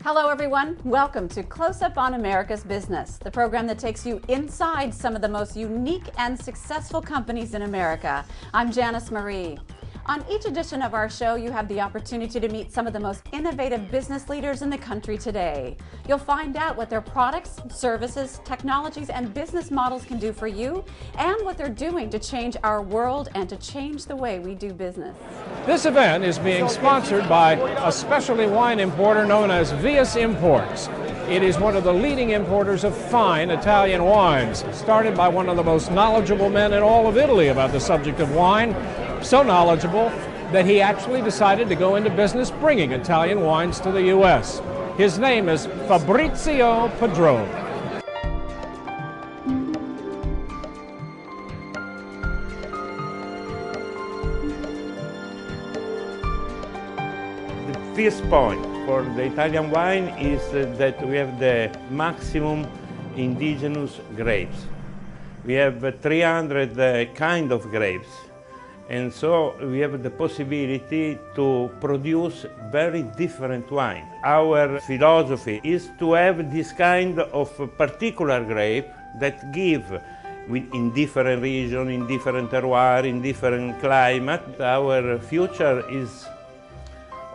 Hello everyone, welcome to Close Up on America's Business, the program that takes you inside some of the most unique and successful companies in America. I'm Janice Marie. On each edition of our show, you have the opportunity to meet some of the most innovative business leaders in the country today. You'll find out what their products, services, technologies, and business models can do for you, and what they're doing to change our world and to change the way we do business. This event is being sponsored by a specialty wine importer known as Vias Imports. It is one of the leading importers of fine Italian wines, started by one of the most knowledgeable men in all of Italy about the subject of wine. So knowledgeable that he actually decided to go into business bringing Italian wines to the U.S. His name is Fabrizio Padrone. The first point for the Italian wine is that we have the maximum indigenous grapes. We have 300 kind of grapes. And so we have the possibility to produce very different wine. Our philosophy is to have this kind of particular grape that give, in different region, in different terroir, in different climate. Our future is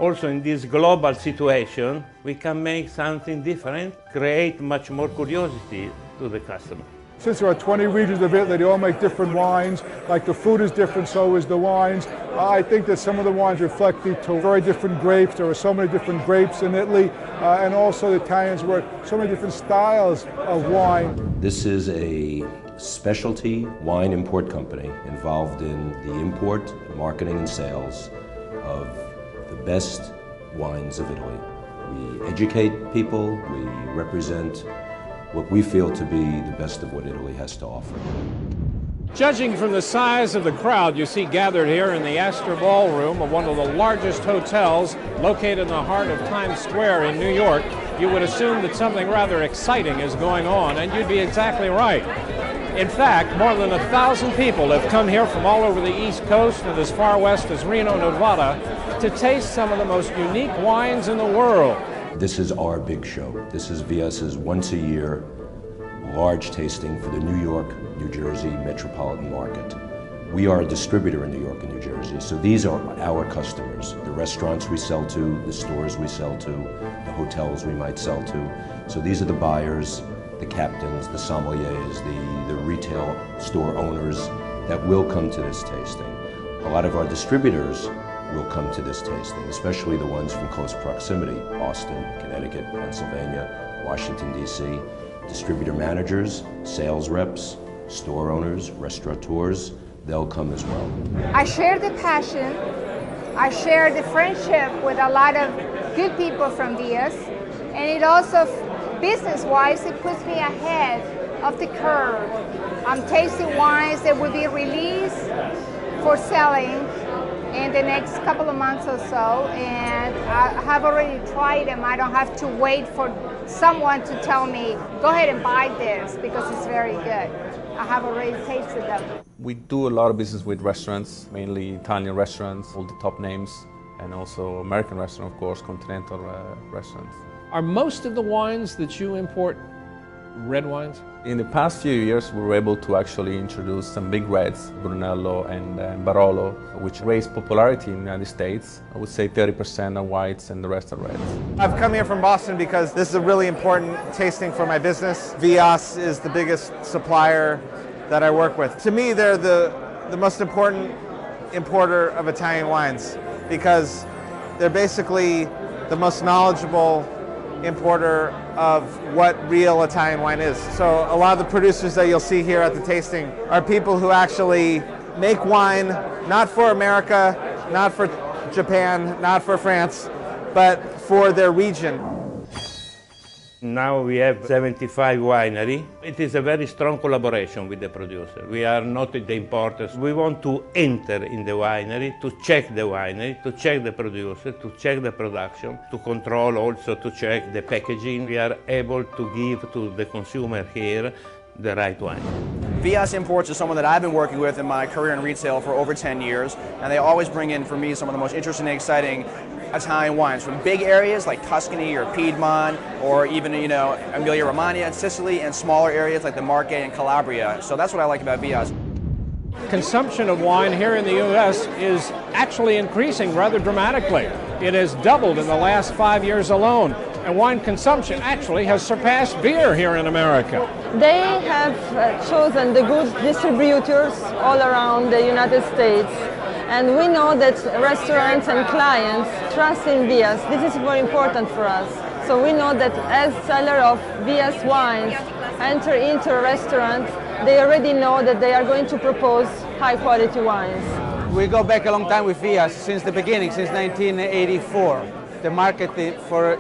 also in this global situation, we can make something different, create much more curiosity to the customer. Since there are 20 regions of Italy, they all make different wines. Like the food is different, so is the wines. I think that some of the wines reflect the very different grapes. There are so many different grapes in Italy, and also the Italians work so many different styles of wine. This is a specialty wine import company involved in the import, marketing, and sales of the best wines of Italy. We educate people, we represent what we feel to be the best of what Italy has to offer. Judging from the size of the crowd you see gathered here in the Astor Ballroom of one of the largest hotels located in the heart of Times Square in New York, you would assume that something rather exciting is going on, and you'd be exactly right. In fact, more than 1,000 people have come here from all over the East Coast and as far west as Reno, Nevada, to taste some of the most unique wines in the world. This is our big show. This is Vias's once-a-year large tasting for the New York, New Jersey metropolitan market. We are a distributor in New York and New Jersey, so these are our customers. The restaurants we sell to, the stores we sell to, the hotels we might sell to. So these are the buyers, the captains, the sommeliers, the retail store owners that will come to this tasting. A lot of our distributors will come to this tasting, especially the ones from close proximity, Boston, Connecticut, Pennsylvania, Washington, D.C. Distributor managers, sales reps, store owners, restaurateurs, they'll come as well. I share the passion, I share the friendship with a lot of good people from Vias, and it also, business-wise, it puts me ahead of the curve. I'm tasting wines that will be released for selling in the next couple of months or so, and I have already tried them. I don't have to wait for someone to tell me, go ahead and buy this because it's very good. I have already tasted them. We do a lot of business with restaurants, mainly Italian restaurants, all the top names, and also American restaurants, of course, continental restaurants. Are most of the wines that you import red wines? In the past few years, we were able to actually introduce some big reds, Brunello and Barolo, which raised popularity in the United States. I would say 30% are whites and the rest are reds. I've come here from Boston because this is a really important tasting for my business. Vias is the biggest supplier that I work with. To me, they're the most important importer of Italian wines because they're basically the most knowledgeable importer of what real Italian wine is. So a lot of the producers that you'll see here at the tasting are people who actually make wine not for America, not for Japan, not for France, but for their region. Now we have 75 wineries. It is a very strong collaboration with the producer. We are not the importers. We want to enter in the winery, to check the winery, to check the producer, to check the production, to control also, to check the packaging. We are able to give to the consumer here the right wine. VS Imports is someone that I've been working with in my career in retail for over 10 years, and they always bring in for me some of the most interesting and exciting Italian wines from big areas like Tuscany or Piedmont, or even Emilia-Romagna and Sicily, and smaller areas like the Marche and Calabria. So that's what I like about VS. Consumption of wine here in the U.S. is actually increasing rather dramatically. It has doubled in the last 5 years alone, and wine consumption actually has surpassed beer here in America. They have chosen the good distributors all around the United States, and we know that restaurants and clients trust in VS. This is very important for us. So we know that as seller of VS wines enter into a restaurant, they already know that they are going to propose high quality wines. We go back a long time with VS, since the beginning, since 1984. The market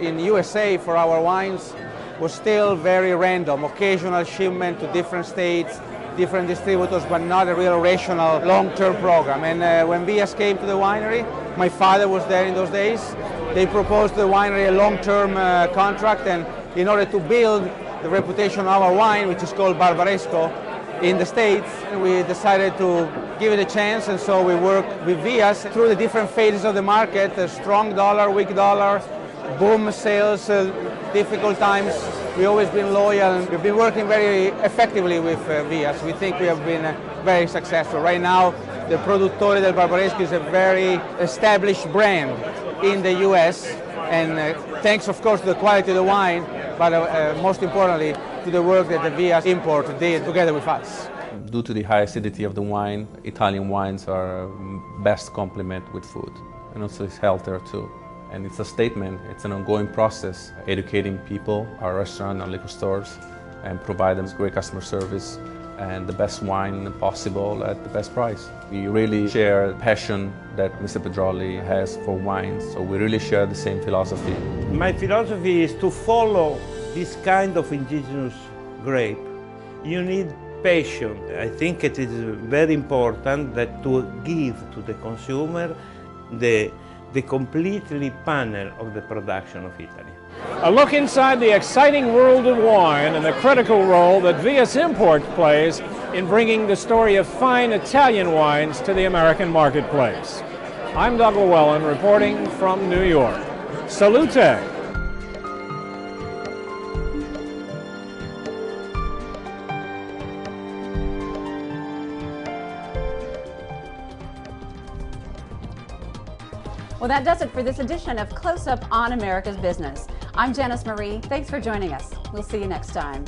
in USA for our wines was still very random, occasional shipment to different states, different distributors, but not a real rational long-term program. And when VS came to the winery, my father was there in those days. They proposed to the winery a long-term contract, and in order to build the reputation of our wine, which is called Barbaresco, in the States, we decided to give it a chance, and so we worked with VS through the different phases of the market, a strong dollar, weak dollar, boom sales, difficult times. We've always been loyal, and we've been working very effectively with VS. We think we have been very successful. Right now, the Produttore del Barbaresco is a very established brand in the US, and thanks of course to the quality of the wine, but most importantly to the work that the VS Import did together with us. Due to the high acidity of the wine, Italian wines are best complement with food, and also it's healthier too. And it's a statement, it's an ongoing process, educating people, our restaurant, our liquor stores, and provide them great customer service and the best wine possible at the best price. We really share the passion that Mr. Pedroli has for wines, so we really share the same philosophy. My philosophy is to follow this kind of indigenous grape. You need passion. I think it is very important that to give to the consumer the completely panel of the production of Italy. A look inside the exciting world of wine and the critical role that VS Import plays in bringing the story of fine Italian wines to the American marketplace. I'm Doug Llewellyn reporting from New York. Salute! Well, that does it for this edition of Close Up on America's Business. I'm Janice Marie. Thanks for joining us. We'll see you next time.